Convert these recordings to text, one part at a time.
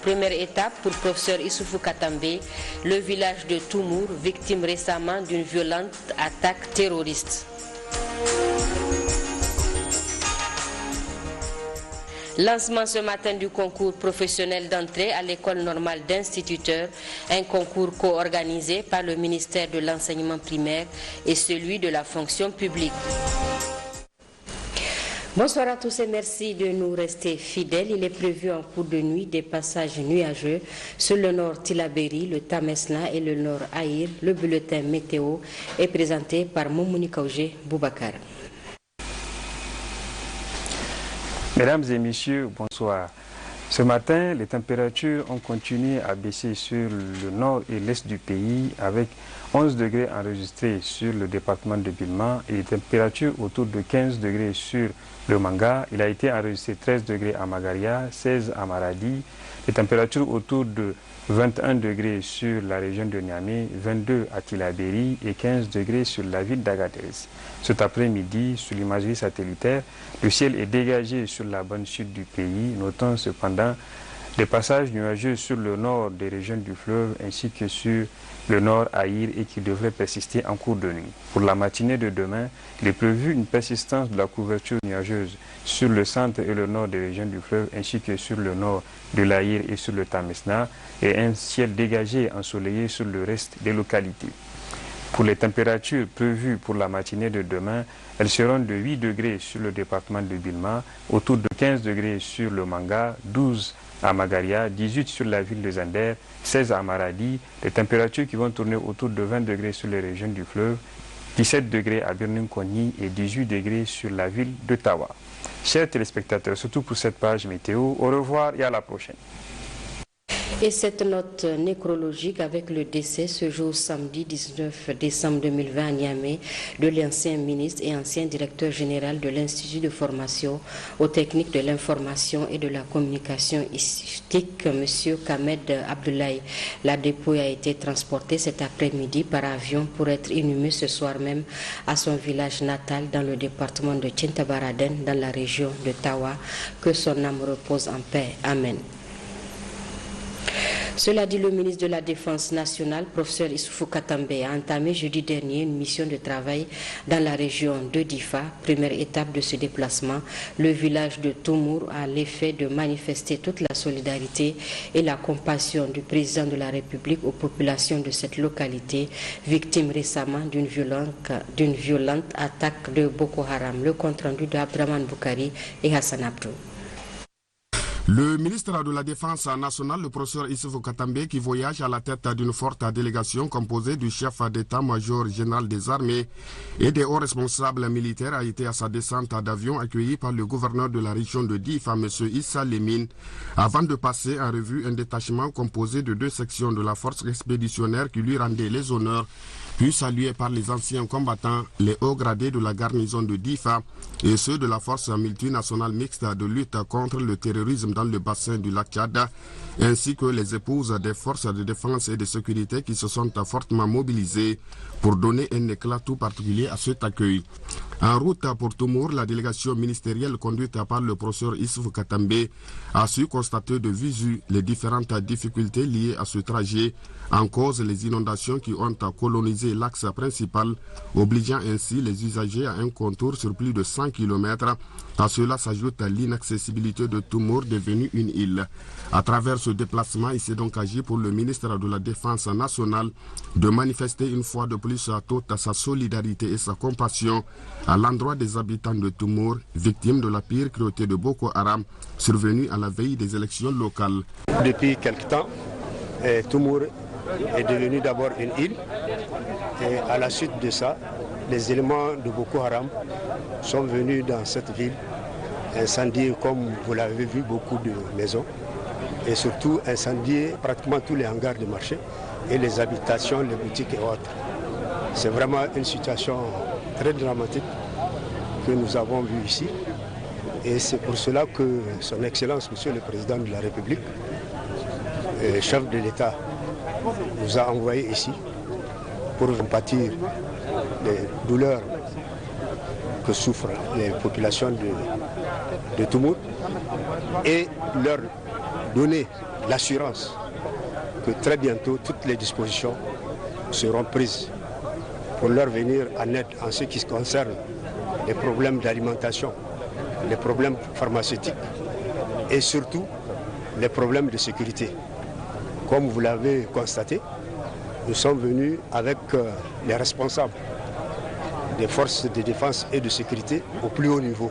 Première étape pour professeur Issoufou Katambe, le village de Toumour, victime récemment d'une violente attaque terroriste. Lancement ce matin du concours professionnel d'entrée à l'école normale d'instituteurs, un concours co-organisé par le ministère de l'enseignement primaire et celui de la fonction publique. Bonsoir à tous et merci de nous rester fidèles. Il est prévu en cours de nuit des passages nuageux sur le nord Tillabéri, le Tamesna et le nord Aïr. Le bulletin météo est présenté par Moumouni Kaougé Boubacar. Mesdames et messieurs, bonsoir. Ce matin, les températures ont continué à baisser sur le nord et l'est du pays avec 11 degrés enregistrés sur le département de Bilma et des températures autour de 15 degrés sur le Manga. Il a été enregistré 13 degrés à Magaria, 16 à Maradi, des températures autour de 21 degrés sur la région de Niamey, 22 à Tillabéri et 15 degrés sur la ville d'Agadez. Cet après-midi, sur l'imagerie satellitaire, le ciel est dégagé sur la bande sud du pays, notant cependant des passages nuageux sur le nord des régions du fleuve ainsi que sur le nord Aïr et qui devraient persister en cours de nuit. Pour la matinée de demain, il est prévu une persistance de la couverture nuageuse sur le centre et le nord des régions du fleuve ainsi que sur le nord de l'Aïr et sur le Tamesna et un ciel dégagé ensoleillé sur le reste des localités. Pour les températures prévues pour la matinée de demain, elles seront de 8 degrés sur le département de Bilma, autour de 15 degrés sur le Manga, 12 à Magaria, 18 sur la ville de Zander, 16 à Maradi, des températures qui vont tourner autour de 20 degrés sur les régions du fleuve, 17 degrés à Birnin-Koni et 18 degrés sur la ville de Tawa. Chers téléspectateurs, surtout pour cette page météo, au revoir et à la prochaine. Et cette note nécrologique avec le décès ce jour samedi 19 décembre 2020 à Niamey de l'ancien ministre et ancien directeur général de l'Institut de formation aux techniques de l'information et de la communication ISTIC, M. Kamed Abdoulaye. La dépouille a été transportée cet après-midi par avion pour être inhumée ce soir même à son village natal dans le département de Tintabaraden dans la région de Tawa. Que son âme repose en paix. Amen. Cela dit, le ministre de la Défense nationale, professeur Issoufou Katambe, a entamé jeudi dernier une mission de travail dans la région de Difa. Première étape de ce déplacement, le village de Toumour a l'effet de manifester toute la solidarité et la compassion du président de la République aux populations de cette localité, victime récemment d'une violente attaque de Boko Haram. Le compte rendu d'Abdraman Boukari et Hassan Abdou. Le ministre de la Défense nationale, le professeur Issoufou Katambe, qui voyage à la tête d'une forte délégation composée du chef d'état-major général des armées et des hauts responsables militaires, a été à sa descente d'avion accueilli par le gouverneur de la région de Difa, M. Issa Lemine, avant de passer en revue un détachement composé de 2 sections de la force expéditionnaire qui lui rendait les honneurs, puis salué par les anciens combattants, les hauts gradés de la garnison de Difa et ceux de la force multinationale mixte de lutte contre le terrorisme dans le bassin du lac Tchad, ainsi que les épouses des forces de défense et de sécurité qui se sont fortement mobilisées pour donner un éclat tout particulier à cet accueil. En route pour Toumour, la délégation ministérielle conduite par le professeur Issoufou Katambe a su constater de visu les différentes difficultés liées à ce trajet, en cause les inondations qui ont colonisé l'axe principal, obligeant ainsi les usagers à un contour sur plus de 100 km. À cela s'ajoute l'inaccessibilité de Toumour devenue une île. À travers ce déplacement, il s'est donc agi pour le ministre de la Défense nationale de manifester une fois de plus à toute sa solidarité et sa compassion à l'endroit des habitants de Toumour, victimes de la pire cruauté de Boko Haram, survenue à la veille des élections locales. Depuis quelque temps, Toumour est devenu d'abord une île et à la suite de ça, les éléments de Boko Haram sont venus dans cette ville, incendier, comme vous l'avez vu, beaucoup de maisons et surtout incendier pratiquement tous les hangars de marché et les habitations, les boutiques et autres. C'est vraiment une situation très dramatique que nous avons vue ici et c'est pour cela que son Excellence, Monsieur le Président de la République, chef de l'État, nous a envoyés ici pour compatir les douleurs que souffrent les populations de Toumour et leur donner l'assurance que très bientôt toutes les dispositions seront prises pour leur venir en aide en ce qui concerne les problèmes d'alimentation, les problèmes pharmaceutiques et surtout les problèmes de sécurité. Comme vous l'avez constaté, nous sommes venus avec les responsables des forces de défense et de sécurité au plus haut niveau.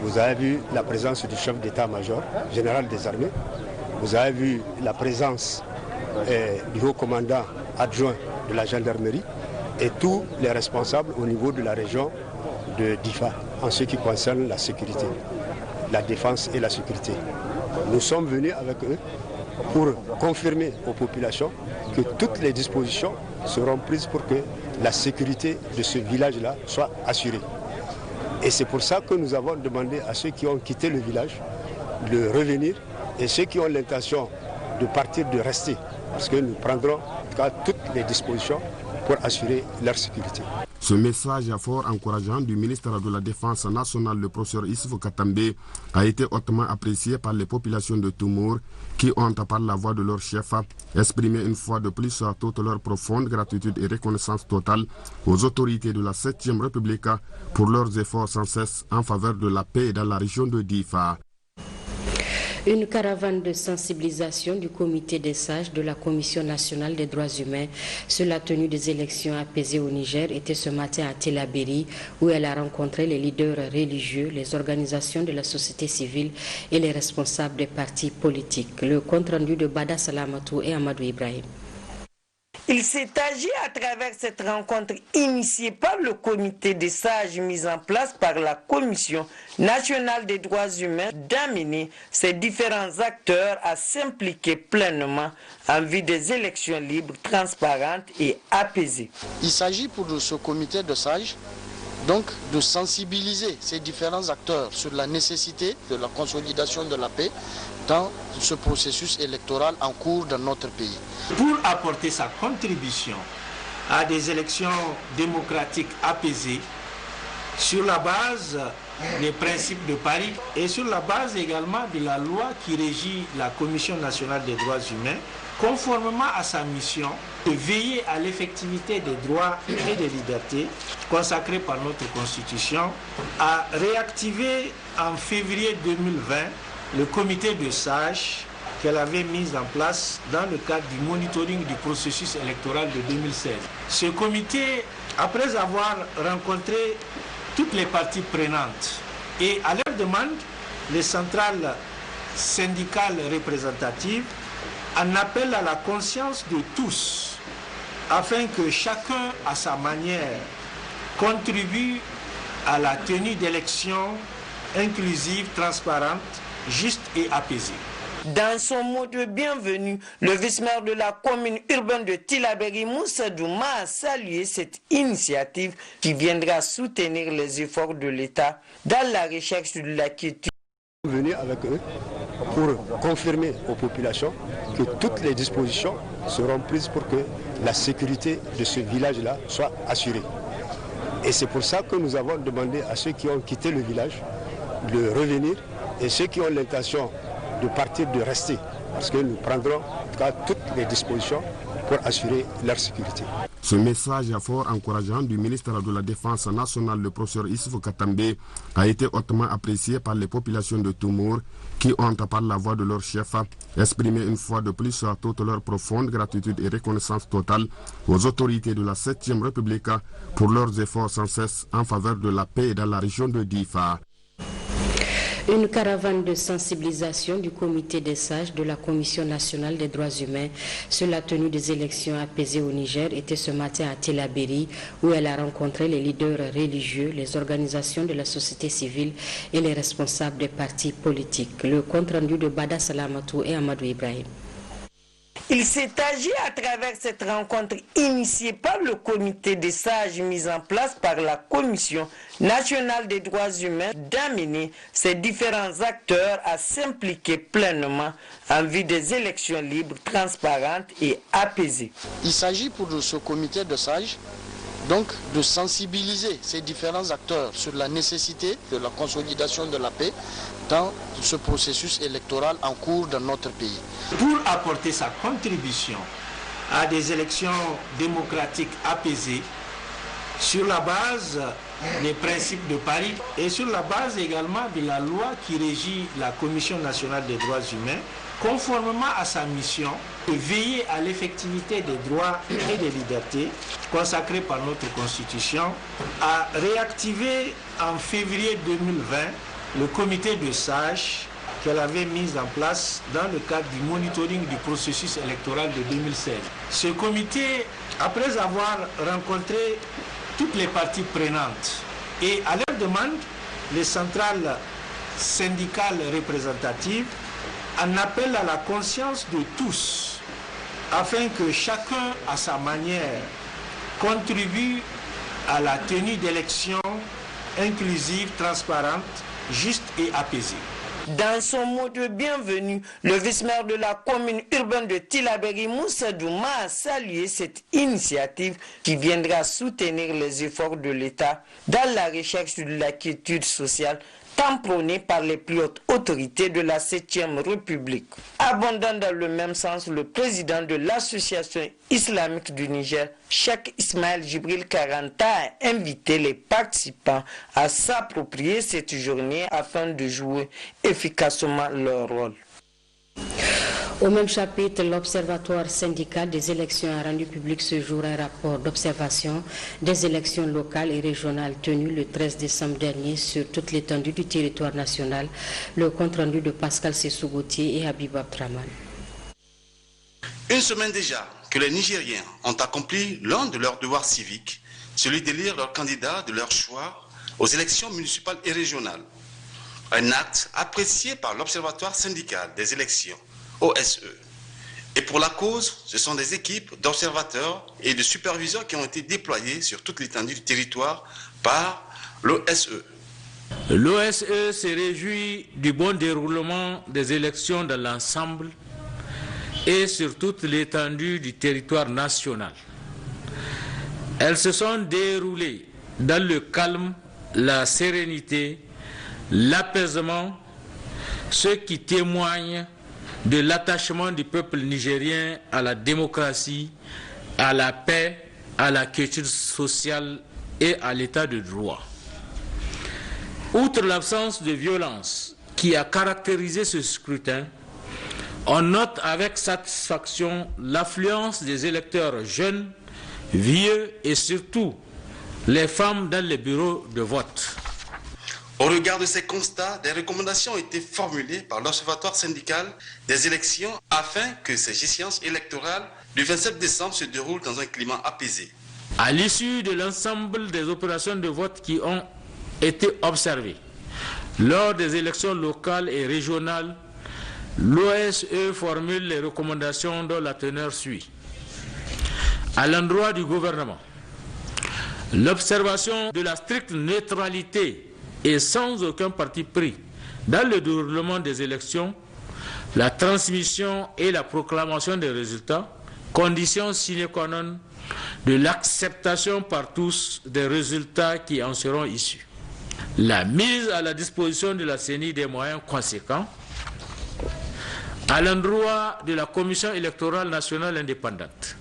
Vous avez vu la présence du chef d'état-major, général des armées. Vous avez vu la présence du haut commandant adjoint de la gendarmerie et tous les responsables au niveau de la région de Difa en ce qui concerne la sécurité, la défense et la sécurité. Nous sommes venus avec eux pour confirmer aux populations que toutes les dispositions seront prises pour que la sécurité de ce village-là soit assurée. Et c'est pour ça que nous avons demandé à ceux qui ont quitté le village de revenir et ceux qui ont l'intention de partir de rester, parce que nous prendrons en tout cas toutes les dispositions pour assurer leur sécurité. Ce message fort encourageant du ministre de la Défense nationale, le professeur Issoufou Katambe, a été hautement apprécié par les populations de Toumour qui ont, par la voix de leur chef, exprimé une fois de plus toute leur profonde gratitude et reconnaissance totale aux autorités de la 7e République pour leurs efforts sans cesse en faveur de la paix dans la région de Difa. Une caravane de sensibilisation du comité des sages de la Commission nationale des droits humains sur la tenue des élections apaisées au Niger était ce matin à Tillabéri, où elle a rencontré les leaders religieux, les organisations de la société civile et les responsables des partis politiques. Le compte-rendu de Bada Salamatou et Amadou Ibrahim. Il s'est agi à travers cette rencontre initiée par le comité des sages mis en place par la Commission nationale des droits humains d'amener ces différents acteurs à s'impliquer pleinement en vue des élections libres, transparentes et apaisées. Il s'agit pour ce comité de sages donc de sensibiliser ces différents acteurs sur la nécessité de la consolidation de la paix dans ce processus électoral en cours dans notre pays. Pour apporter sa contribution à des élections démocratiques apaisées sur la base des principes de Paris et sur la base également de la loi qui régit la Commission nationale des droits humains, conformément à sa mission de veiller à l'effectivité des droits et des libertés consacrés par notre Constitution, a réactivé en février 2020 le comité de sages qu'elle avait mis en place dans le cadre du monitoring du processus électoral de 2016. Ce comité, après avoir rencontré toutes les parties prenantes et à leur demande, les centrales syndicales représentatives en appellent à la conscience de tous afin que chacun à sa manière contribue à la tenue d'élections inclusives, transparentes, justes et apaisées. Dans son mot de bienvenue, le vice-maire de la commune urbaine de Tillabéri, Moussa Douma, a salué cette initiative qui viendra soutenir les efforts de l'État dans la recherche de la quiétude. Nous sommes venus avec eux pour confirmer aux populations que toutes les dispositions seront prises pour que la sécurité de ce village-là soit assurée. Et c'est pour ça que nous avons demandé à ceux qui ont quitté le village de revenir et ceux qui ont l'intention de partir de rester, parce que nous prendrons en tout cas toutes les dispositions pour assurer leur sécurité. Ce message fort encourageant du ministre de la Défense nationale, le professeur Issoufou Katambe, a été hautement apprécié par les populations de Toumour qui ont, par la voix de leur chef, exprimé une fois de plus toute leur profonde gratitude et reconnaissance totale aux autorités de la 7e République pour leurs efforts sans cesse en faveur de la paix dans la région de Difa. Une caravane de sensibilisation du comité des sages de la Commission nationale des droits humains sur la tenue des élections apaisées au Niger était ce matin à Tillabéri, où elle a rencontré les leaders religieux, les organisations de la société civile et les responsables des partis politiques. Le compte-rendu de Bada Salamatou et Amadou Ibrahim. Il s'est agi à travers cette rencontre initiée par le comité des sages mis en place par la Commission nationale des droits humains d'amener ces différents acteurs à s'impliquer pleinement en vue des élections libres, transparentes et apaisées. Il s'agit pour ce comité de sages donc de sensibiliser ces différents acteurs sur la nécessité de la consolidation de la paix dans ce processus électoral en cours dans notre pays. Pour apporter sa contribution à des élections démocratiques apaisées sur la base des principes de Paris et sur la base également de la loi qui régit la Commission nationale des droits humains, conformément à sa mission de veiller à l'effectivité des droits et des libertés consacrés par notre Constitution, a réactivé en février 2020 le comité de sages qu'elle avait mis en place dans le cadre du monitoring du processus électoral de 2016. Ce comité, après avoir rencontré toutes les parties prenantes et à leur demande, les centrales syndicales représentatives en appellent à la conscience de tous afin que chacun à sa manière contribue à la tenue d'élections inclusives, transparentes, justes et apaisées. Dans son mot de bienvenue, le vice-maire de la commune urbaine de Tillabéri, Moussa Douma, a salué cette initiative qui viendra soutenir les efforts de l'État dans la recherche de la quiétude sociale tant prônée par les plus hautes autorités de la 7e République. Abondant dans le même sens, le président de l'Association islamique du Niger, Cheikh Ismaël Djibril Karanta, a invité les participants à s'approprier cette journée afin de jouer efficacement leur rôle. Au même chapitre, l'Observatoire syndical des élections a rendu public ce jour un rapport d'observation des élections locales et régionales tenues le 13 décembre dernier sur toute l'étendue du territoire national. Le compte-rendu de Pascal Sessou-Gautier et Habib Abdraman. Une semaine déjà que les Nigériens ont accompli l'un de leurs devoirs civiques, celui d'élire leurs candidats de leur choix aux élections municipales et régionales. Un acte apprécié par l'Observatoire syndical des élections, OSE. Et pour la cause, ce sont des équipes d'observateurs et de superviseurs qui ont été déployées sur toute l'étendue du territoire par l'OSE. L'OSE se réjouit du bon déroulement des élections dans l'ensemble et sur toute l'étendue du territoire national. Elles se sont déroulées dans le calme, la sérénité, l'apaisement, ce qui témoigne de l'attachement du peuple nigérien à la démocratie, à la paix, à la quiétude sociale et à l'état de droit. Outre l'absence de violence qui a caractérisé ce scrutin, on note avec satisfaction l'affluence des électeurs jeunes, vieux et surtout les femmes dans les bureaux de vote. Au regard de ces constats, des recommandations ont été formulées par l'Observatoire syndical des élections afin que ces échéances électorales du 27 décembre se déroulent dans un climat apaisé. À l'issue de l'ensemble des opérations de vote qui ont été observées lors des élections locales et régionales, l'OSE formule les recommandations dont la teneur suit. À l'endroit du gouvernement, l'observation de la stricte neutralité et sans aucun parti pris dans le déroulement des élections, la transmission et la proclamation des résultats, conditions sine qua non de l'acceptation par tous des résultats qui en seront issus. La mise à la disposition de la CENI des moyens conséquents à l'endroit de la Commission électorale nationale indépendante.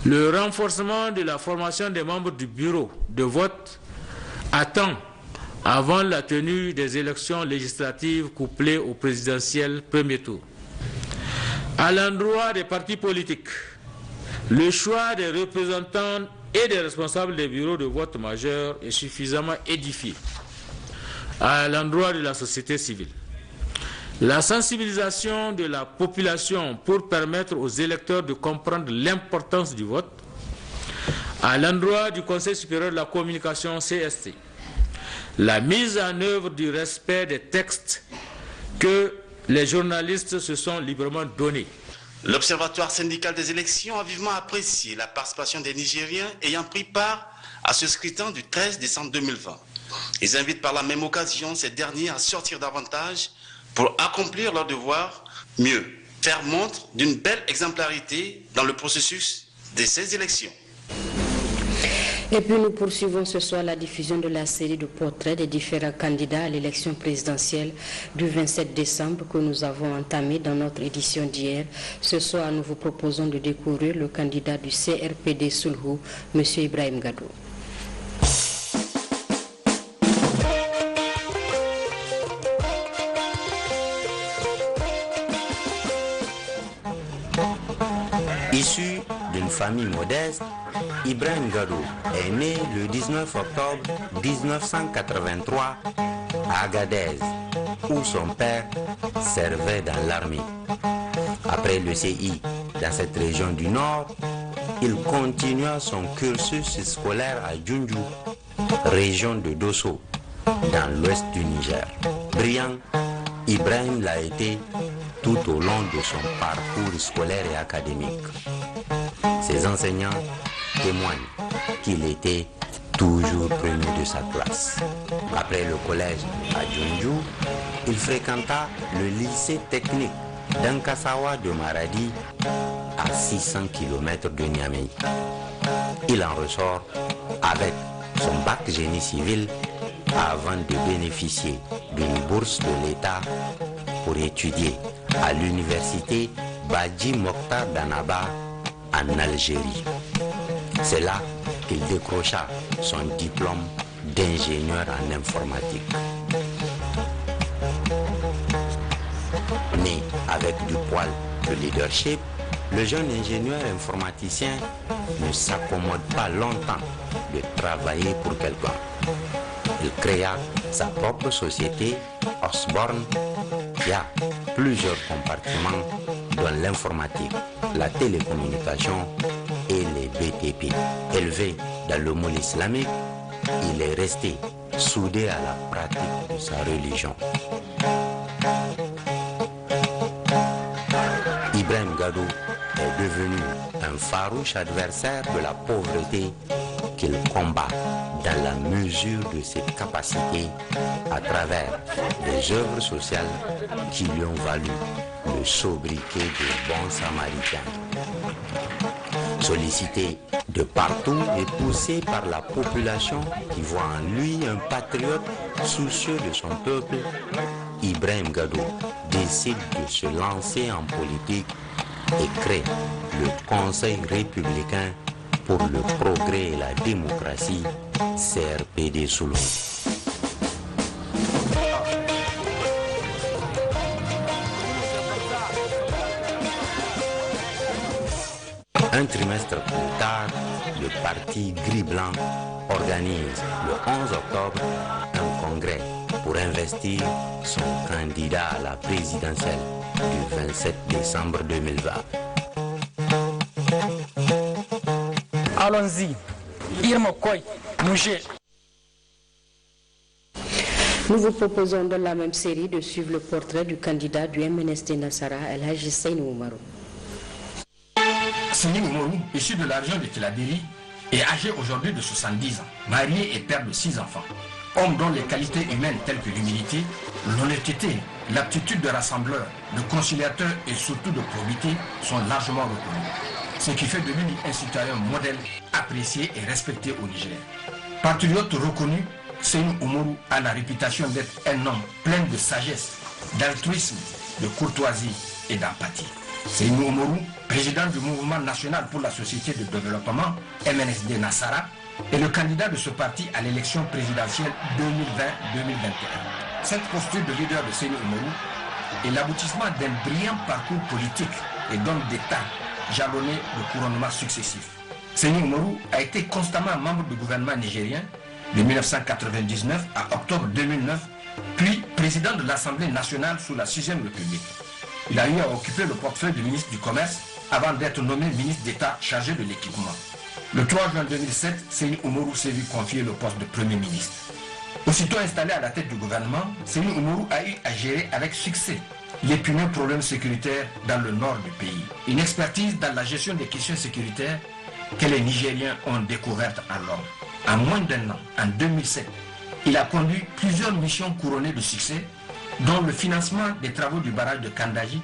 Le renforcement de la formation des membres du bureau de vote à temps avant la tenue des élections législatives couplées au présidentiel premier tour. À l'endroit des partis politiques, le choix des représentants et des responsables des bureaux de vote majeurs est suffisamment édifié. À l'endroit de la société civile, la sensibilisation de la population pour permettre aux électeurs de comprendre l'importance du vote. À l'endroit du Conseil supérieur de la communication CST, la mise en œuvre du respect des textes que les journalistes se sont librement donnés. L'Observatoire syndical des élections a vivement apprécié la participation des Nigériens ayant pris part à ce scrutin du 13 décembre 2020. Ils invitent par la même occasion ces derniers à sortir davantage pour accomplir leur devoir mieux, faire montre d'une belle exemplarité dans le processus de ces élections. Et puis nous poursuivons ce soir la diffusion de la série de portraits des différents candidats à l'élection présidentielle du 27 décembre que nous avons entamé dans notre édition d'hier. Ce soir, nous vous proposons de découvrir le candidat du CRPD Soulhou, M. Ibrahim Gadou. Issu d'une famille modeste, Ibrahim Gadou est né le 19 octobre 1983 à Agadez, où son père servait dans l'armée. Après le CI dans cette région du Nord, il continua son cursus scolaire à Djoundjou, région de Dosso, dans l'ouest du Niger. Brillant, Ibrahim l'a été tout au long de son parcours scolaire et académique. Ses enseignants témoignent qu'il était toujours premier de sa classe. Après le collège à Djoundjou, il fréquenta le lycée technique d'Ankasawa de Maradi, à 600 km de Niamey. Il en ressort avec son bac génie civil avant de bénéficier d'une bourse de l'État pour étudier à l'université Badji Mokhtar d'Annaba en Algérie. C'est là qu'il décrocha son diplôme d'ingénieur en informatique. Né avec du poil de leadership, le jeune ingénieur informaticien ne s'accommode pas longtemps de travailler pour quelqu'un. Il créa sa propre société, Osborne, qui a plusieurs compartiments, dont l'informatique, la télécommunication et les BTP. Élevé dans le moule islamique, il est resté soudé à la pratique de sa religion. Ibrahim Gadou est devenu un farouche adversaire de la pauvreté qu'il combat dans la mesure de ses capacités à travers des œuvres sociales qui lui ont valu le sobriquet de bon samaritain. Sollicité de partout et poussé par la population qui voit en lui un patriote soucieux de son peuple, Ibrahim Gadou décide de se lancer en politique et crée le Conseil républicain pour le progrès et la démocratie, CRPD Soulhou. Un trimestre plus tard, le parti gris-blanc organise le 11 octobre un congrès pour investir son candidat à la présidentielle du 27 décembre 2020. Allons-y. Irma Koy, Mouché. Nous vous proposons dans la même série de suivre le portrait du candidat du MNSD Nassara, El Hadji Seynou Oumarou. Seynou Oumarou, issu de la région de Tilaberi, est âgé aujourd'hui de 70 ans, marié et père de 6 enfants. Homme dont les qualités humaines telles que l'humilité, l'honnêteté, l'aptitude de rassembleur, de conciliateur et surtout de probité sont largement reconnus. Ce qui fait de lui un citoyen modèle, apprécié et respecté au Niger. Patriote reconnu, Seynou Oumarou a la réputation d'être un homme plein de sagesse, d'altruisme, de courtoisie et d'empathie. Seynou Oumarou, président du Mouvement national pour la société de développement, MNSD Nassara, est le candidat de ce parti à l'élection présidentielle 2020-2021. Cette posture de leader de Seynou Oumarou est l'aboutissement d'un brillant parcours politique et d'homme d'État jalonné de couronnements successifs. Seynou Oumarou a été constamment membre du gouvernement nigérien de 1999 à octobre 2009, puis président de l'Assemblée nationale sous la 6e République. Il a eu à occuper le portefeuille de ministre du Commerce avant d'être nommé ministre d'État chargé de l'équipement. Le 3 juin 2007, Seynou Oumarou s'est vu confier le poste de Premier ministre. Aussitôt installé à la tête du gouvernement, Seynou Oumarou a eu à gérer avec succès l'épineux problème sécuritaire dans le nord du pays. Une expertise dans la gestion des questions sécuritaires que les Nigériens ont découvertes alors. En moins d'un an, en 2007, il a conduit plusieurs missions couronnées de succès, dont le financement des travaux du barrage de Kandaji,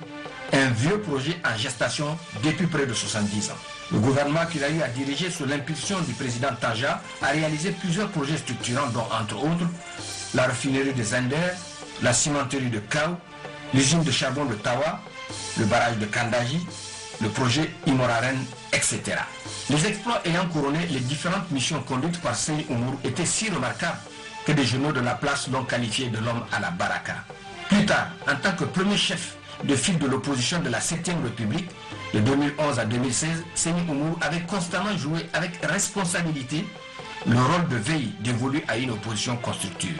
un vieux projet en gestation depuis près de 70 ans. Le gouvernement qu'il a eu à diriger sous l'impulsion du président Tanja a réalisé plusieurs projets structurants dont, entre autres, la raffinerie de Zender, la cimenterie de Kao, l'usine de charbon de Tawa, le barrage de Kandaji, le projet Imoraren, etc. Les exploits ayant couronné les différentes missions conduites par Séni Oumourou étaient si remarquables que des journaux de la place l'ont qualifié de l'homme à la baraka. Plus tard, en tant que premier chef de file de l'opposition de la 7e République, de 2011 à 2016, Séni Oumourou avait constamment joué avec responsabilité le rôle de veille dévolu à une opposition constructive.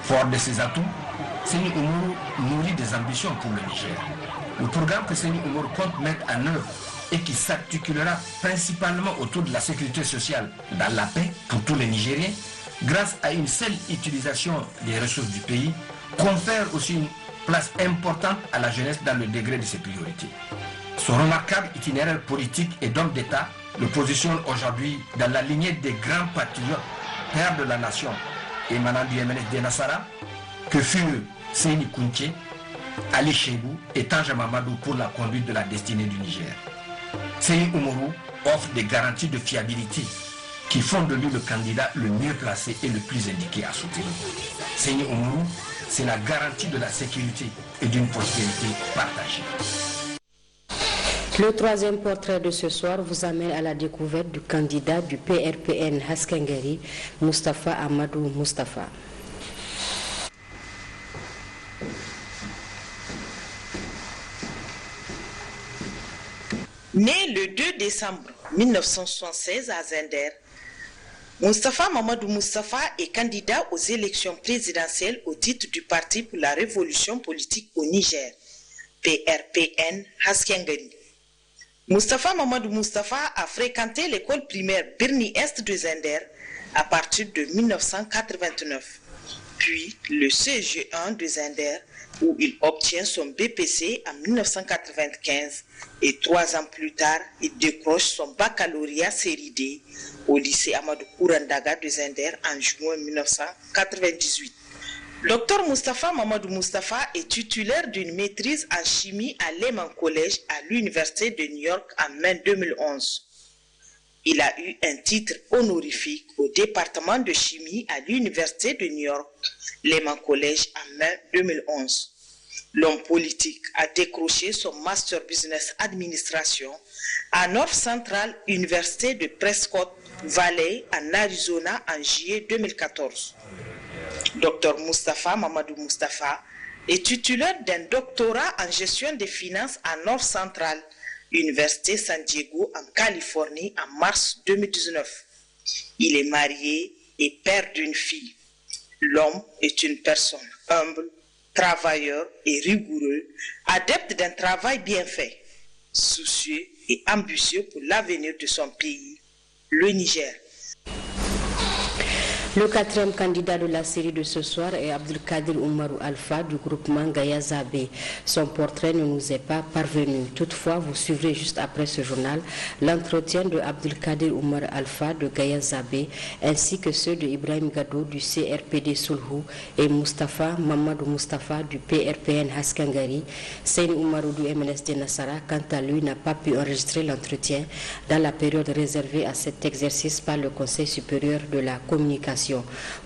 Fort de ses atouts, Séni Oumourou nourrit des ambitions pour le Niger. Le programme que Séni Oumourou compte mettre en œuvre et qui s'articulera principalement autour de la sécurité sociale dans la paix pour tous les Nigériens, grâce à une seule utilisation des ressources du pays, confère aussi une place importante à la jeunesse dans le degré de ses priorités. Son remarquable itinéraire politique et d'homme d'État le positionne aujourd'hui dans la lignée des grands patriotes, pères de la nation, émanant du MNSD Nassara, que furent Séni Kounché, Ali Chebou et Tanja Mamadou pour la conduite de la destinée du Niger. Séni Oumourou offre des garanties de fiabilité qui font de lui le candidat le mieux placé et le plus indiqué à soutenir. Séni Oumourou, c'est la garantie de la sécurité et d'une prospérité partagée. Le troisième portrait de ce soir vous amène à la découverte du candidat du PRPN Haskengari, Moustapha Amadou Moustapha. Né le 2 décembre 1976 à Zender, Moustapha Mamadou Moustapha est candidat aux élections présidentielles au titre du Parti pour la Révolution politique au Niger, PRPN Haskengari. Moustapha Mamadou Moustapha a fréquenté l'école primaire Birni-Est de Zender à partir de 1989, puis le CG1 de Zender où il obtient son BPC en 1995 et 3 ans plus tard, il décroche son baccalauréat série D au lycée Amadou Kourandaga de Zender en juin 1998. Dr Moustapha Mamadou Moustapha est titulaire d'une maîtrise en chimie à Lehman College à l'Université de New York en mai 2011. Il a eu un titre honorifique au département de chimie à l'Université de New York, Lehman College en mai 2011. L'homme politique a décroché son Master Business Administration à North Central Université de Prescott Valley en Arizona en juillet 2014. Dr Moustapha Mamadou Moustapha est titulaire d'un doctorat en gestion des finances à North Central Université San Diego en Californie en mars 2019. Il est marié et père d'une fille. L'homme est une personne humble, travailleur et rigoureux, adepte d'un travail bien fait, soucieux et ambitieux pour l'avenir de son pays, le Niger. Le quatrième candidat de la série de ce soir est Abdelkader Oumarou Alpha du groupement Gaya Zabé. Son portrait ne nous est pas parvenu. Toutefois, vous suivrez juste après ce journal l'entretien de Abdelkader Oumarou Alpha de Gaya Zabé ainsi que ceux de Ibrahim Gado du CRPD Soulhou et Moustapha Mamadou Moustapha du PRPN Haskengari. Séni Oumarou du MNSD Nassara, quant à lui, n'a pas pu enregistrer l'entretien dans la période réservée à cet exercice par le Conseil supérieur de la communication.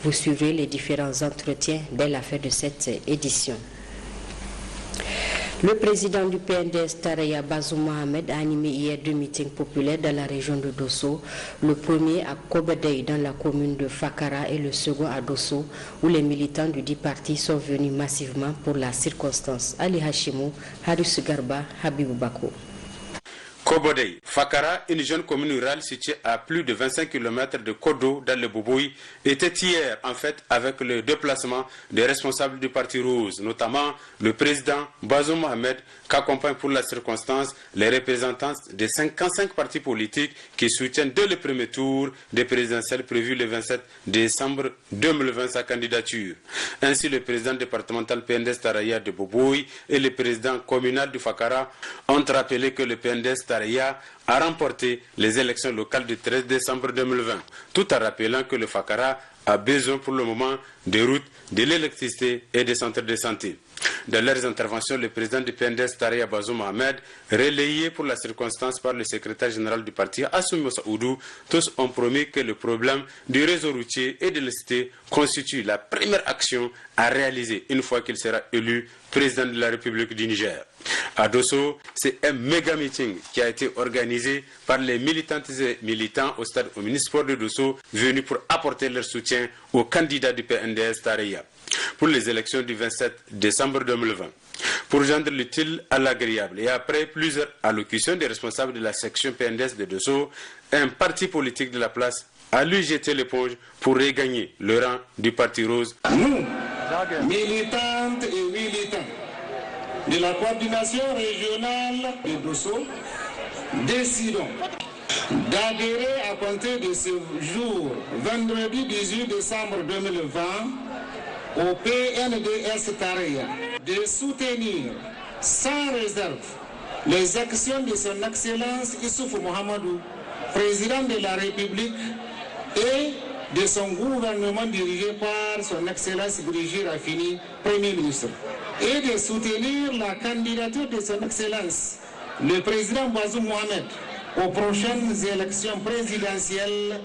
Vous suivrez les différents entretiens dès la fin de cette édition. Le président du PNDS Taraya Bazoum Mohamed a animé hier 2 meetings populaires dans la région de Dosso. Le premier à Kobadei dans la commune de Fakara et le second à Dosso où les militants du dit parti sont venus massivement pour la circonstance. Ali Hashimou, Haris Garba, Habibou Bako. Kobodei, Fakara, une jeune commune rurale située à plus de 25 km de Kodo dans le Boboui, était hier en fait avec le déplacement des responsables du Parti Rose, notamment le président Bazoum Mohamed, qu'accompagnent pour la circonstance les représentants des 55 partis politiques qui soutiennent dès le premier tour des présidentielles prévues le 27 décembre 2020 sa candidature. Ainsi, le président départemental PNDS Taraya de Boboui et le président communal du Fakara ont rappelé que le PNDS Taraya a remporté les élections locales du 13 décembre 2020, tout en rappelant que le Fakara a besoin pour le moment des routes, de l'électricité et des centres de santé. Dans leurs interventions, le président du PNDS, Tareya Bazoum Mohamed, relayé pour la circonstance par le secrétaire général du parti, Assoumi Saoudou, tous ont promis que le problème du réseau routier et de la cité constitue la première action à réaliser une fois qu'il sera élu président de la République du Niger. À Dosso, c'est un méga meeting qui a été organisé par les militantes et militants au stade municipal de Dosso venus pour apporter leur soutien au candidat du PNDS Tareya pour les élections du 27 décembre 2020. Pour joindre l'utile à l'agréable et après plusieurs allocutions des responsables de la section PNDS de Dosso, un parti politique de la place a lui jeté l'éponge pour regagner le rang du Parti Rose. Nous, militantes et militants de la coordination régionale de Dosso, décidons d'adhérer à compter de ce jour, vendredi 18 décembre 2020, au PNDS Tareya, de soutenir sans réserve les actions de son Excellence Issoufou Mohamedou, président de la République, et de son gouvernement dirigé par son Excellence Brigitte Raffini, Premier ministre, et de soutenir la candidature de son Excellence, le président Bazoum Mohamed, aux prochaines élections présidentielles.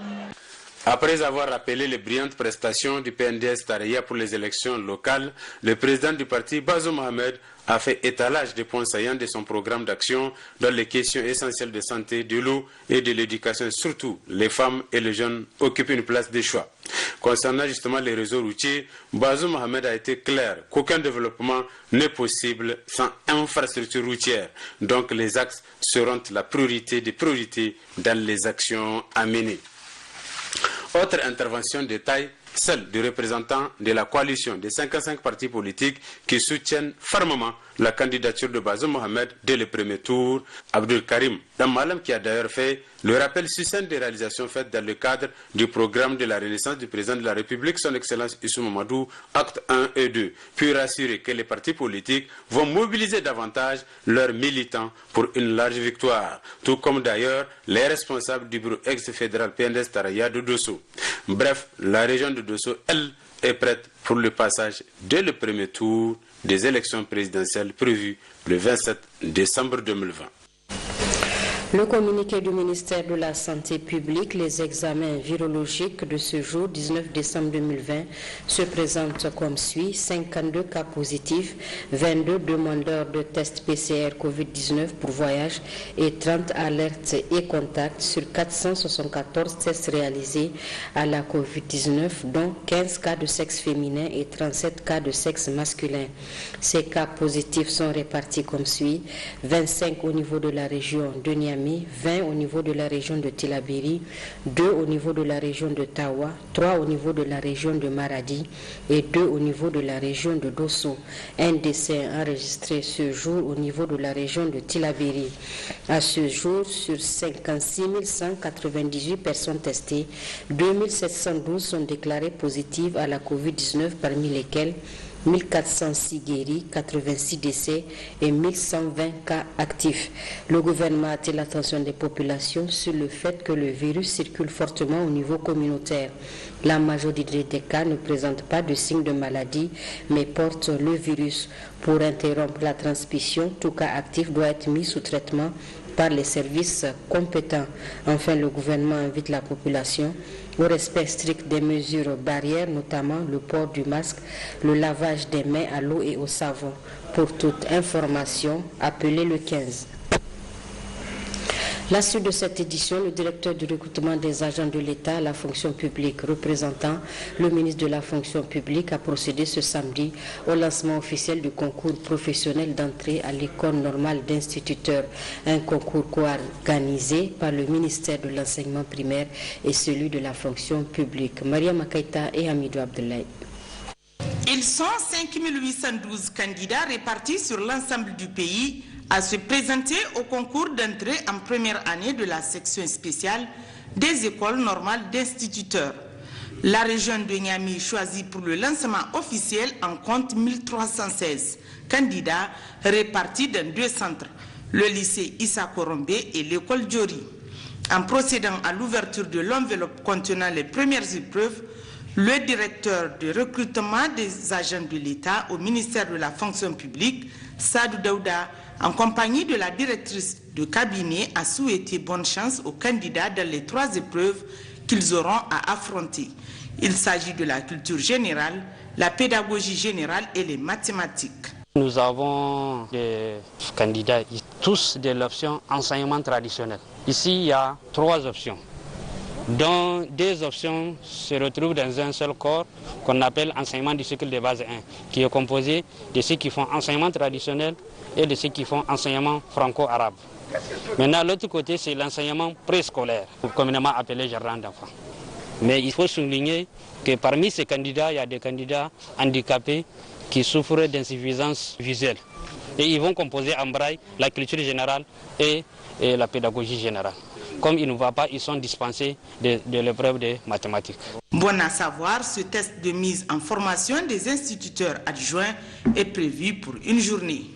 Après avoir rappelé les brillantes prestations du PNDS Tareya pour les élections locales, le président du parti, Bazoum Mohamed, a fait étalage des points saillants de son programme d'action dans les questions essentielles de santé, de l'eau et de l'éducation. Surtout, les femmes et les jeunes occupent une place de choix. Concernant justement les réseaux routiers, Bazoum Mohamed a été clair qu'aucun développement n'est possible sans infrastructure routière. Donc les axes seront la priorité des priorités dans les actions à mener. Autre intervention de taille, celle du représentant de la coalition des 55 partis politiques qui soutiennent fermement la candidature de Bazoum Mohamed dès le premier tour, Abdul Karim Damalam, qui a d'ailleurs fait le rappel succinct des réalisations faites dans le cadre du programme de la Renaissance du président de la République, son Excellence Issou Mamadou, actes 1 et 2, puis rassurer que les partis politiques vont mobiliser davantage leurs militants pour une large victoire, tout comme d'ailleurs les responsables du bureau ex-fédéral PNDS Tareya de Dosso. Bref, la région de Dosso, elle, est prête pour le passage dès le premier tour des élections présidentielles prévues le 27 décembre 2020. Le communiqué du ministère de la Santé publique, les examens virologiques de ce jour, 19 décembre 2020, se présentent comme suit. 52 cas positifs, 22 demandeurs de tests PCR Covid-19 pour voyage et 30 alertes et contacts sur 474 tests réalisés à la Covid-19, dont 15 cas de sexe féminin et 37 cas de sexe masculin. Ces cas positifs sont répartis comme suit. 25 au niveau de la région de Niamey, 20 au niveau de la région de Tillabéri, 2 au niveau de la région de Tawa, 3 au niveau de la région de Maradi et 2 au niveau de la région de Dosso. Un décès enregistré ce jour au niveau de la région de Tillabéri. À ce jour, sur 56 198 personnes testées, 2712 sont déclarées positives à la COVID-19, parmi lesquelles 1406 guéris, 86 décès et 1120 cas actifs. Le gouvernement attire l'attention des populations sur le fait que le virus circule fortement au niveau communautaire. La majorité des cas ne présentent pas de signes de maladie, mais portent le virus. Pour interrompre la transmission, tout cas actif doit être mis sous traitement par les services compétents. Enfin, le gouvernement invite la population au respect strict des mesures barrières, notamment le port du masque, le lavage des mains à l'eau et au savon. Pour toute information, appelez le 15. La suite de cette édition, le directeur du recrutement des agents de l'État à la fonction publique, représentant le ministre de la fonction publique, a procédé ce samedi au lancement officiel du concours professionnel d'entrée à l'école normale d'instituteurs, un concours co-organisé par le ministère de l'enseignement primaire et celui de la fonction publique. Maria Makaita et Hamidou Abdoulaye. Ils sont 5812 candidats répartis sur l'ensemble du pays à se présenter au concours d'entrée en première année de la section spéciale des écoles normales d'instituteurs. La région de Niamey, choisie pour le lancement officiel, en compte 1316 candidats répartis dans 2 centres, le lycée Issa Korombe et l'école Djori. En procédant à l'ouverture de l'enveloppe contenant les premières épreuves, Le directeur de recrutement des agents de l'État au ministère de la fonction publique, Sadou Daouda, en compagnie de la directrice de cabinet, a souhaité bonne chance aux candidats dans les 3 épreuves qu'ils auront à affronter. Il s'agit de la culture générale, la pédagogie générale et les mathématiques. Nous avons des candidats, tous de l'option enseignement traditionnel. Ici, il y a 3 options, dont 2 options se retrouvent dans un seul corps qu'on appelle enseignement du cycle de base 1, qui est composé de ceux qui font enseignement traditionnel et de ceux qui font enseignement franco-arabe. Maintenant, l'autre côté, c'est l'enseignement préscolaire, communément appelé jardin d'enfants. Mais il faut souligner que parmi ces candidats, il y a des candidats handicapés qui souffrent d'insuffisance visuelle. Et ils vont composer en braille la culture générale et la pédagogie générale. Comme il ne va pas, ils sont dispensés de l'épreuve de mathématiques. Bon à savoir, ce test de mise en formation des instituteurs adjoints est prévu pour une journée.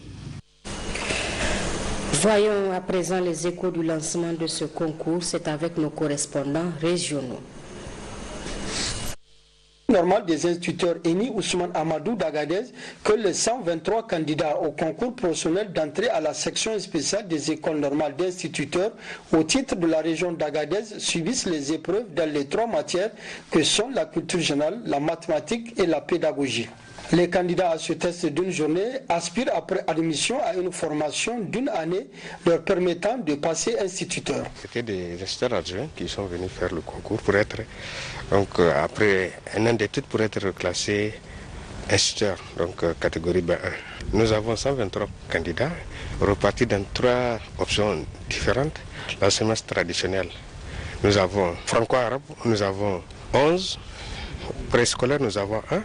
Voyons à présent les échos du lancement de ce concours. C'est avec nos correspondants régionaux. Normal des instituteurs Eni Ousmane Amadou d'Agadez que les 123 candidats au concours professionnel d'entrée à la section spéciale des écoles normales d'instituteurs au titre de la région d'Agadez subissent les épreuves dans les 3 matières que sont la culture générale, la mathématique et la pédagogie. Les candidats à ce test d'une journée aspirent après admission à une formation d'une année leur permettant de passer instituteur. C'était des instituteurs adjoints qui sont venus faire le concours pour être, donc après un an d'études pour être classés instituteurs, donc catégorie B1. Nous avons 123 candidats repartis dans 3 options différentes. L'enseignement traditionnel, nous avons franco-arabe, nous avons 11, préscolaire nous avons 1.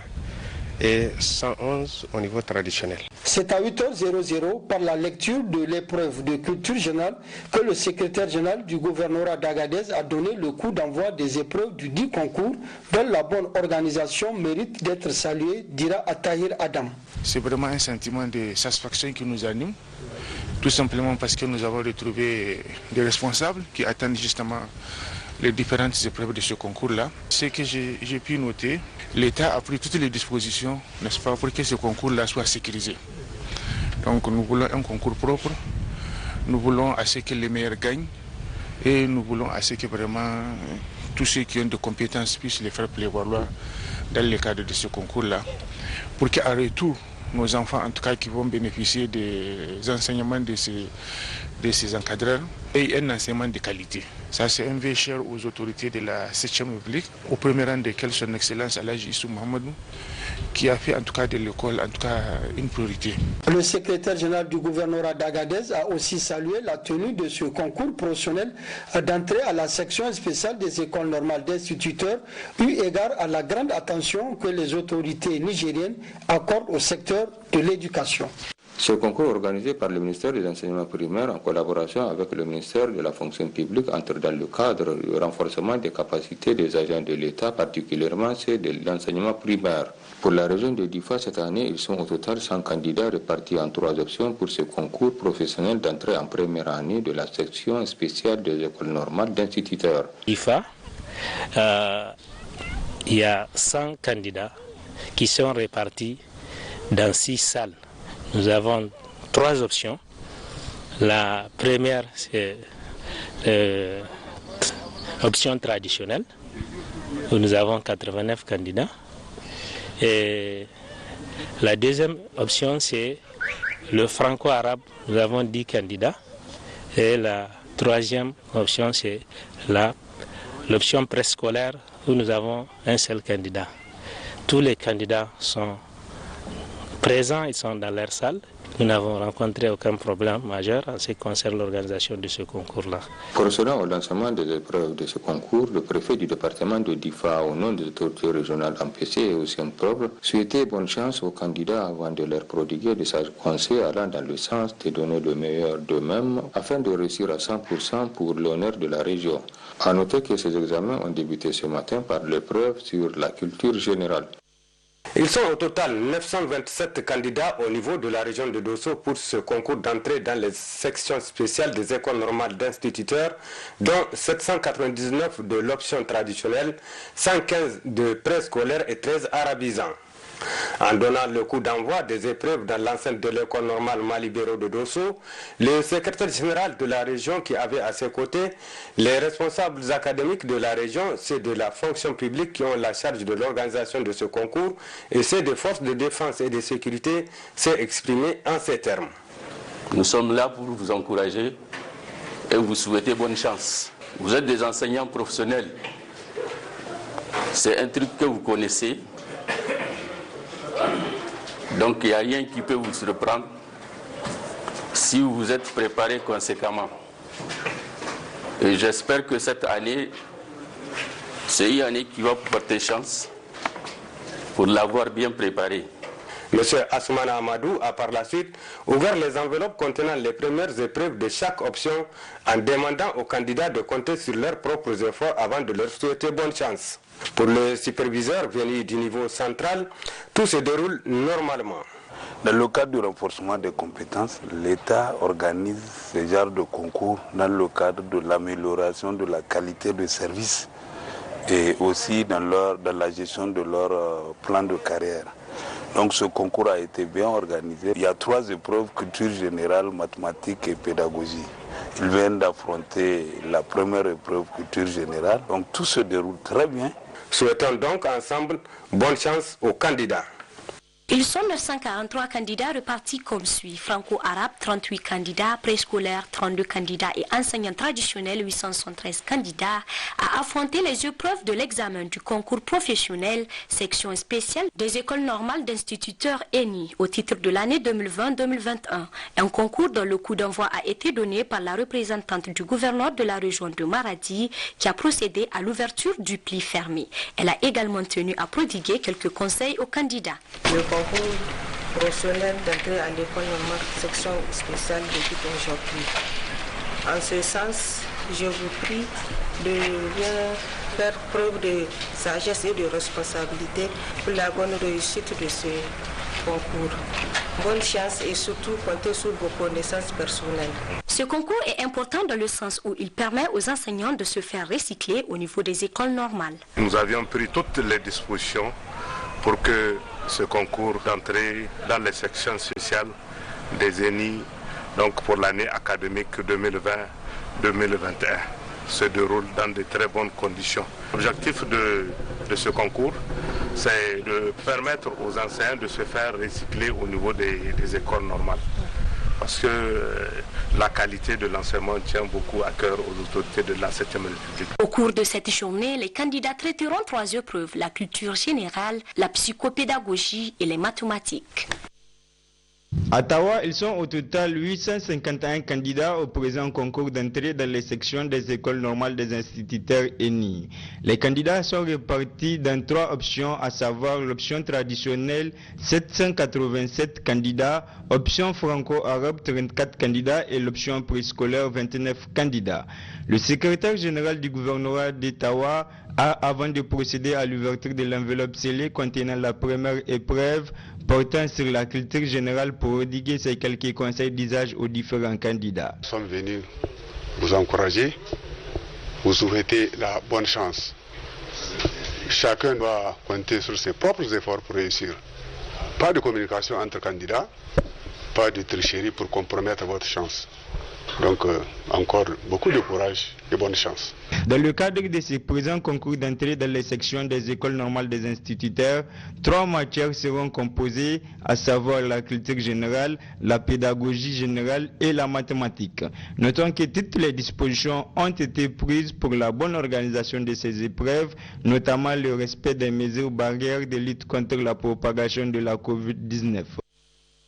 Et 111 au niveau traditionnel. C'est à 8h00 par la lecture de l'épreuve de culture générale que le secrétaire général du gouvernorat d'Agadez a donné le coup d'envoi des épreuves du dit concours dont la bonne organisation mérite d'être saluée, dira Attahir Adam. C'est vraiment un sentiment de satisfaction qui nous anime, tout simplement parce que nous avons retrouvé des responsables qui attendent justement les différentes épreuves de ce concours-là. Ce que j'ai pu noter, l'État a pris toutes les dispositions, n'est-ce pas, pour que ce concours-là soit sécurisé. Donc nous voulons un concours propre, nous voulons à ce que les meilleurs gagnent et nous voulons à ce que vraiment tous ceux qui ont des compétences puissent les faire prévaloir dans le cadre de ce concours-là. Pour qu'à retour, nos enfants, en tout cas, qui vont bénéficier des enseignements de ces encadreurs, aient un enseignement de qualité. Ça, c'est un vœu cher aux autorités de la 7e République, au premier rang desquelles son Excellence Alhaji Issou Mohamedou, qui a fait en tout cas de l'école une priorité. Le secrétaire général du gouvernorat d'Agadez a aussi salué la tenue de ce concours professionnel d'entrée à la section spéciale des écoles normales d'instituteurs, eu égard à la grande attention que les autorités nigériennes accordent au secteur de l'éducation. Ce concours organisé par le ministère des Enseignements primaires en collaboration avec le ministère de la fonction publique entre dans le cadre du renforcement des capacités des agents de l'État, particulièrement ceux de l'enseignement primaire. Pour la région de Difa, cette année, ils sont au total 100 candidats répartis en 3 options pour ce concours professionnel d'entrée en première année de la section spéciale des écoles normales d'instituteurs. Difa, il y a 100 candidats qui sont répartis dans 6 salles. Nous avons 3 options. La première, c'est l'option traditionnelle, où nous avons 89 candidats. Et la deuxième option, c'est le franco-arabe, nous avons 10 candidats. Et la troisième option, c'est l'option préscolaire, où nous avons un seul candidat. Tous les candidats sont présents, ils sont dans leur salle. Nous n'avons rencontré aucun problème majeur en ce qui concerne l'organisation de ce concours-là. Procédant au lancement des épreuves de ce concours, le préfet du département de Difa, au nom des autorités régionales MPC et aussi en propre, souhaitait bonne chance aux candidats avant de leur prodiguer des sages conseils allant dans le sens de donner le meilleur d'eux-mêmes afin de réussir à 100% pour l'honneur de la région. À noter que ces examens ont débuté ce matin par l'épreuve sur la culture générale. Ils sont au total 927 candidats au niveau de la région de Dosso pour ce concours d'entrée dans les sections spéciales des écoles normales d'instituteurs, dont 799 de l'option traditionnelle, 115 de préscolaire et 13 arabisants. En donnant le coup d'envoi des épreuves dans l'enceinte de l'école normale Malibéro de Dosso, le secrétaire général de la région qui avait à ses côtés les responsables académiques de la région, ceux de la fonction publique qui ont la charge de l'organisation de ce concours et ceux des forces de défense et de sécurité s'est exprimé en ces termes. Nous sommes là pour vous encourager et vous souhaiter bonne chance. Vous êtes des enseignants professionnels. C'est un truc que vous connaissez. Donc il n'y a rien qui peut vous surprendre si vous vous êtes préparé conséquemment. Et j'espère que cette année, c'est une année qui va vous porter chance pour l'avoir bien préparée. M. Assoumana Amadou a par la suite ouvert les enveloppes contenant les premières épreuves de chaque option en demandant aux candidats de compter sur leurs propres efforts avant de leur souhaiter bonne chance. Pour le superviseur venu du niveau central, tout se déroule normalement. Dans le cadre du renforcement des compétences, l'État organise ce genre de concours dans le cadre de l'amélioration de la qualité de service et aussi dans la gestion de leur plan de carrière. Donc ce concours a été bien organisé. Il y a 3 épreuves, culture générale, mathématiques et pédagogie. Ils viennent d'affronter la première épreuve, culture générale. Donc tout se déroule très bien. Souhaitons donc ensemble bonne chance aux candidats. Ils sont 943 candidats repartis comme suit. Franco-arabe, 38 candidats, préscolaires, 32 candidats et enseignants traditionnels, 873 candidats, à affronter les épreuves de l'examen du concours professionnel, section spéciale des écoles normales d'instituteurs ENI au titre de l'année 2020-2021. Un concours dont le coup d'envoi a été donné par la représentante du gouverneur de la région de Maradi qui a procédé à l'ouverture du pli fermé. Elle a également tenu à prodiguer quelques conseils aux candidats. Le concours professionnel d'entrée à l'école normale section spéciale débute aujourd'hui. En ce sens, je vous prie de bien faire preuve de sagesse et de responsabilité pour la bonne réussite de ce concours. Bonne chance et surtout comptez sur vos connaissances personnelles. Ce concours est important dans le sens où il permet aux enseignants de se faire recycler au niveau des écoles normales. Nous avions pris toutes les dispositions pour que ce concours d'entrée dans les sections spéciales des ENI, donc pour l'année académique 2020-2021, se déroule dans de très bonnes conditions. L'objectif de ce concours, c'est de permettre aux enseignants de se faire recycler au niveau des écoles normales. Parce que la qualité de l'enseignement tient beaucoup à cœur aux autorités de la 7e République. Au cours de cette journée, les candidats traiteront 3 épreuves, la culture générale, la psychopédagogie et les mathématiques. À Tawa, ils sont au total 851 candidats au présent concours d'entrée dans les sections des écoles normales des instituteurs ENI. Les candidats sont répartis dans 3 options, à savoir l'option traditionnelle, 787 candidats, option franco-arabe, 34 candidats et l'option préscolaire, 29 candidats. Le secrétaire général du gouvernorat d'Ottawa a, avant de procéder à l'ouverture de l'enveloppe scellée contenant la première épreuve portant sur la culture générale, pour prodiguer ces quelques conseils d'usage aux différents candidats. Nous sommes venus vous encourager, vous souhaiter la bonne chance. Chacun doit compter sur ses propres efforts pour réussir. Pas de communication entre candidats, pas de tricherie pour compromettre votre chance. Donc encore beaucoup de courage et bonne chance. Dans le cadre de ce présent concours d'entrée dans les sections des écoles normales des instituteurs, 3 matières seront composées, à savoir la culture générale, la pédagogie générale et la mathématique. Notons que toutes les dispositions ont été prises pour la bonne organisation de ces épreuves, notamment le respect des mesures barrières de lutte contre la propagation de la COVID-19.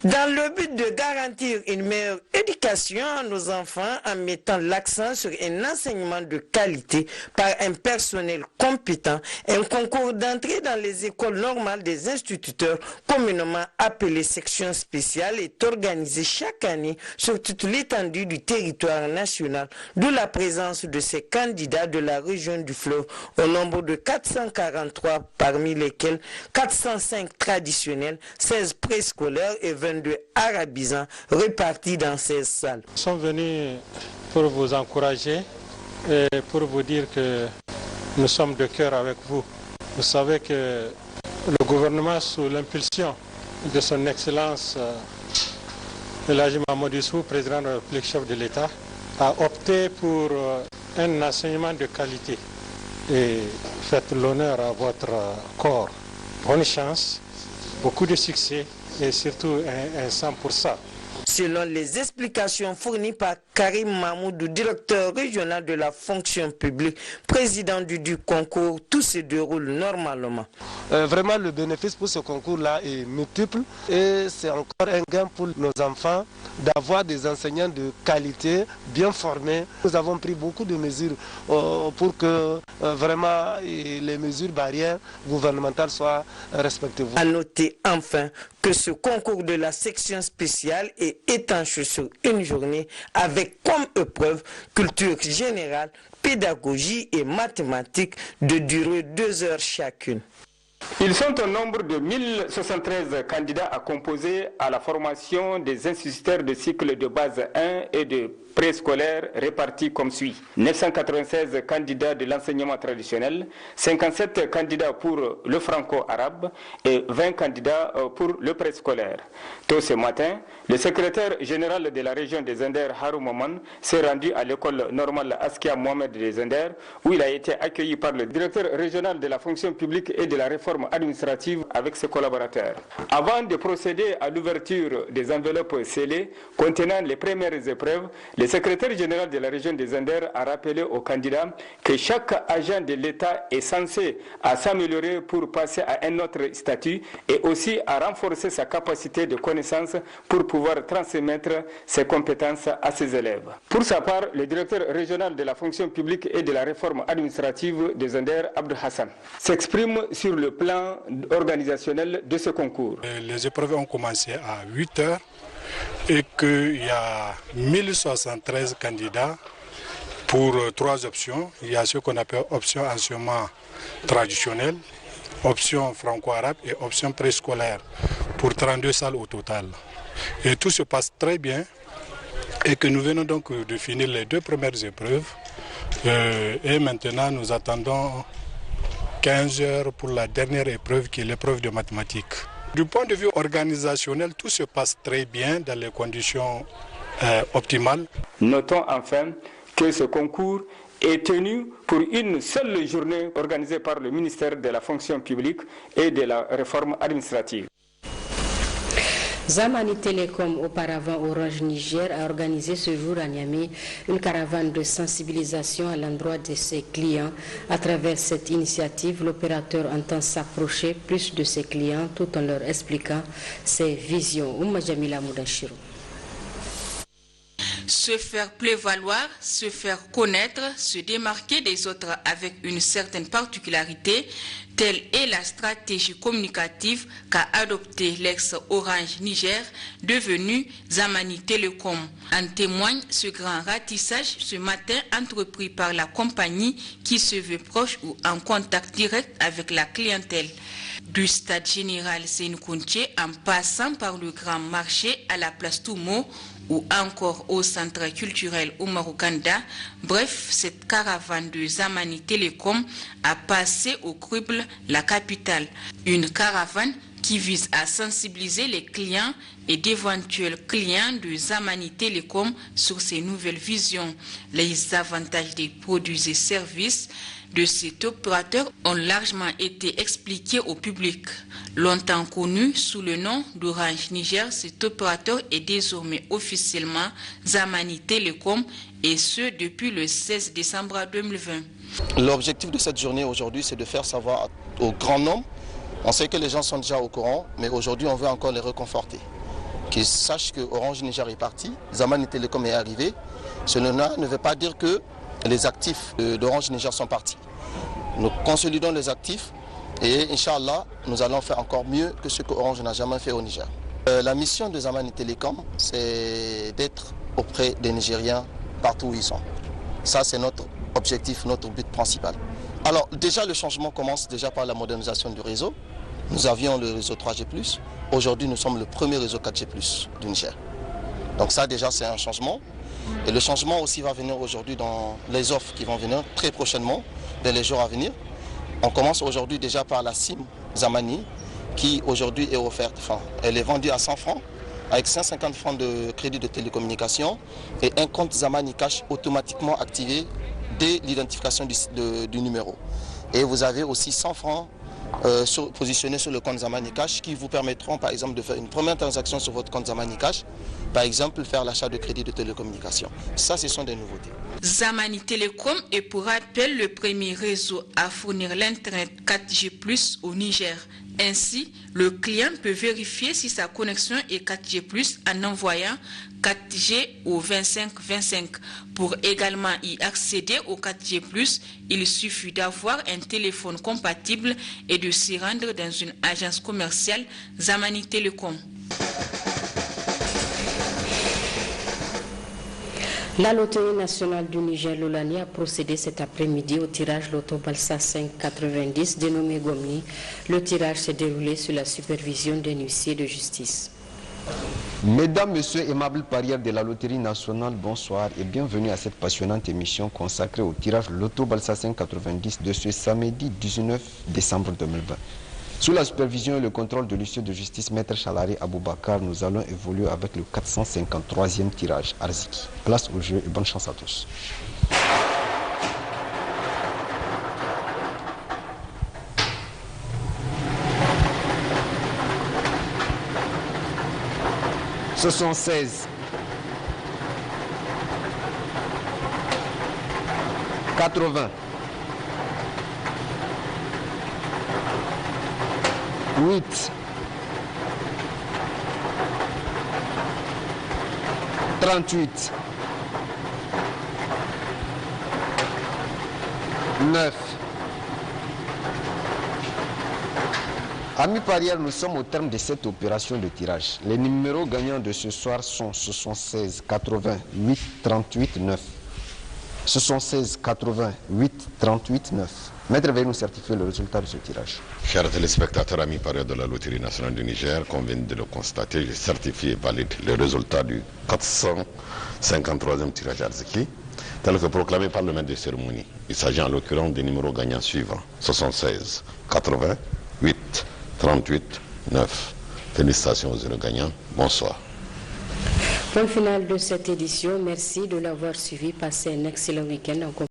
Dans le but de garantir une meilleure éducation à nos enfants en mettant l'accent sur un enseignement de qualité par un personnel compétent, un concours d'entrée dans les écoles normales des instituteurs, communément appelé section spéciale, est organisé chaque année sur toute l'étendue du territoire national, d'où la présence de ces candidats de la région du fleuve au nombre de 443, parmi lesquels 405 traditionnels, 16 préscolaires et 22 arabisants répartis dans 16 salles. Nous sommes venus pour vous encourager et pour vous dire que nous sommes de cœur avec vous. Vous savez que le gouvernement, sous l'impulsion de son Excellence El Hadji Mahamadou Issoufou, président de la République, chef de l'État, a opté pour un enseignement de qualité. Et faites l'honneur à votre corps. Bonne chance, beaucoup de succès et surtout un 100%. Selon les explications fournies par Karim Mahmoud, directeur régional de la fonction publique, président du concours, tout se déroule normalement. Vraiment, le bénéfice pour ce concours-là est multiple et c'est encore un gain pour nos enfants d'avoir des enseignants de qualité, bien formés. Nous avons pris beaucoup de mesures pour que vraiment les mesures barrières gouvernementales soient respectées. À noter enfin que ce concours de la section spéciale est étanché sur une journée avec comme épreuve culture générale, pédagogie et mathématiques de durée 2 heures chacune. Ils sont au nombre de 1073 candidats à composer à la formation des instituteurs de cycle de base 1 et de préscolaire répartis comme suit. 996 candidats de l'enseignement traditionnel, 57 candidats pour le franco-arabe et 20 candidats pour le préscolaire. Tôt ce matin, le secrétaire général de la région des Zender, Harou Maman, s'est rendu à l'école normale Askia Mohamed des Zender, où il a été accueilli par le directeur régional de la fonction publique et de la réforme administrative avec ses collaborateurs. Avant de procéder à l'ouverture des enveloppes scellées contenant les premières épreuves, le secrétaire général de la région des Zender a rappelé aux candidats que chaque agent de l'État est censé à s'améliorer pour passer à un autre statut et aussi à renforcer sa capacité de connaissance pour pouvoir transmettre ses compétences à ses élèves. Pour sa part, le directeur régional de la fonction publique et de la réforme administrative des Zender, Abdou Hassan, s'exprime sur le plan organisationnel de ce concours. Les épreuves ont commencé à 8 heures. Et qu'il y a 1073 candidats pour 3 options. Il y a ce qu'on appelle option enseignement traditionnel, option franco-arabe et option préscolaire pour 32 salles au total. Et tout se passe très bien et que nous venons donc de finir les 2 premières épreuves et maintenant nous attendons 15 heures pour la dernière épreuve qui est l'épreuve de mathématiques. Du point de vue organisationnel, tout se passe très bien dans les conditions optimales. Notons enfin que ce concours est tenu pour une seule journée organisée par le ministère de la fonction publique et de la réforme administrative. Zamani Télécom, auparavant Orange Niger, a organisé ce jour à Niamey une caravane de sensibilisation à l'endroit de ses clients. À travers cette initiative, l'opérateur entend s'approcher plus de ses clients tout en leur expliquant ses visions. Oumma Jamila Moudachiro. Se faire prévaloir, se faire connaître, se démarquer des autres avec une certaine particularité, telle est la stratégie communicative qu'a adoptée l'ex-Orange Niger, devenu Zamani Télécom. En témoigne ce grand ratissage ce matin entrepris par la compagnie qui se veut proche ou en contact direct avec la clientèle. Du stade général Sénikounché en passant par le grand marché à la place Toumo ou encore au centre culturel Oumarou-Kanda. Bref, cette caravane de Zamani Télécom a passé au crible la capitale. Une caravane qui vise à sensibiliser les clients et d'éventuels clients de Zamani Télécom sur ces nouvelles visions. Les avantages des produits et services de cet opérateur ont largement été expliqués au public. Longtemps connu sous le nom d'Orange Niger, cet opérateur est désormais officiellement Zamani Télécom et ce depuis le 16 décembre 2020. L'objectif de cette journée aujourd'hui, c'est de faire savoir au grand nombre. On sait que les gens sont déjà au courant, mais aujourd'hui on veut encore les réconforter. qu'ils sachent que Orange Niger est parti, Zamani Telecom est arrivé. Cela ne veut pas dire que les actifs d'Orange Niger sont partis. Nous consolidons les actifs et Inch'Allah, nous allons faire encore mieux que ce que Orange n'a jamais fait au Niger. La mission de Zamani Telecom, c'est d'être auprès des Nigériens partout où ils sont. Ça, c'est notre objectif, notre but principal. Alors déjà, le changement commence déjà par la modernisation du réseau. Nous avions le réseau 3G+. Aujourd'hui, nous sommes le premier réseau 4G+, du Niger. Donc ça, déjà, c'est un changement. Et le changement aussi va venir aujourd'hui dans les offres qui vont venir très prochainement, dans les jours à venir. On commence aujourd'hui déjà par la SIM Zamani, qui aujourd'hui est offerte. Enfin, elle est vendue à 100 francs, avec 150 francs de crédit de télécommunication et un compte Zamani Cash automatiquement activé dès l'identification du numéro. Et vous avez aussi 100 francs positionnés sur le compte Zamani Cash qui vous permettront par exemple de faire une première transaction sur votre compte Zamani Cash, par exemple faire l'achat de crédit de télécommunication. Ça, ce sont des nouveautés. Zamani Telecom est pour rappel le premier réseau à fournir l'Internet 4G+ au Niger. Ainsi, le client peut vérifier si sa connexion est 4G+ en envoyant 4G au 2525. Pour également y accéder au 4G+, il suffit d'avoir un téléphone compatible et de s'y rendre dans une agence commerciale Zamani Telecom. La Loterie nationale du Niger, Lolani, a procédé cet après-midi au tirage Loto Balsa 590 dénommé Gomni. Le tirage s'est déroulé sous la supervision d'un huissier de justice. Mesdames, Messieurs, aimables parieurs de la Loterie nationale, bonsoir et bienvenue à cette passionnante émission consacrée au tirage Loto Balsa 590 de ce samedi 19 décembre 2020. Sous la supervision et le contrôle de l'huissier de justice Maître Chalari Aboubakar, nous allons évoluer avec le 453e tirage Arziki. Place au jeu et bonne chance à tous. Ce sont 16. 80. 8, 38, 9. Amis parieurs, nous sommes au terme de cette opération de tirage. Les numéros gagnants de ce soir sont 76, 88, 38, 9. 76, 88, 38, 9. Maître, veuillez nous certifier le résultat de ce tirage. Chers téléspectateurs, amis parieurs de la Loterie nationale du Niger, comme vient de le constater, je certifie et valide le résultat du 453e tirage Arziki, tel que proclamé par le maître de cérémonie. Il s'agit en l'occurrence des numéros gagnants suivants: 76, 88, 38, 9. Félicitations aux gagnants. Bonsoir. Point final de cette édition. Merci de l'avoir suivi. Passez un excellent week-end en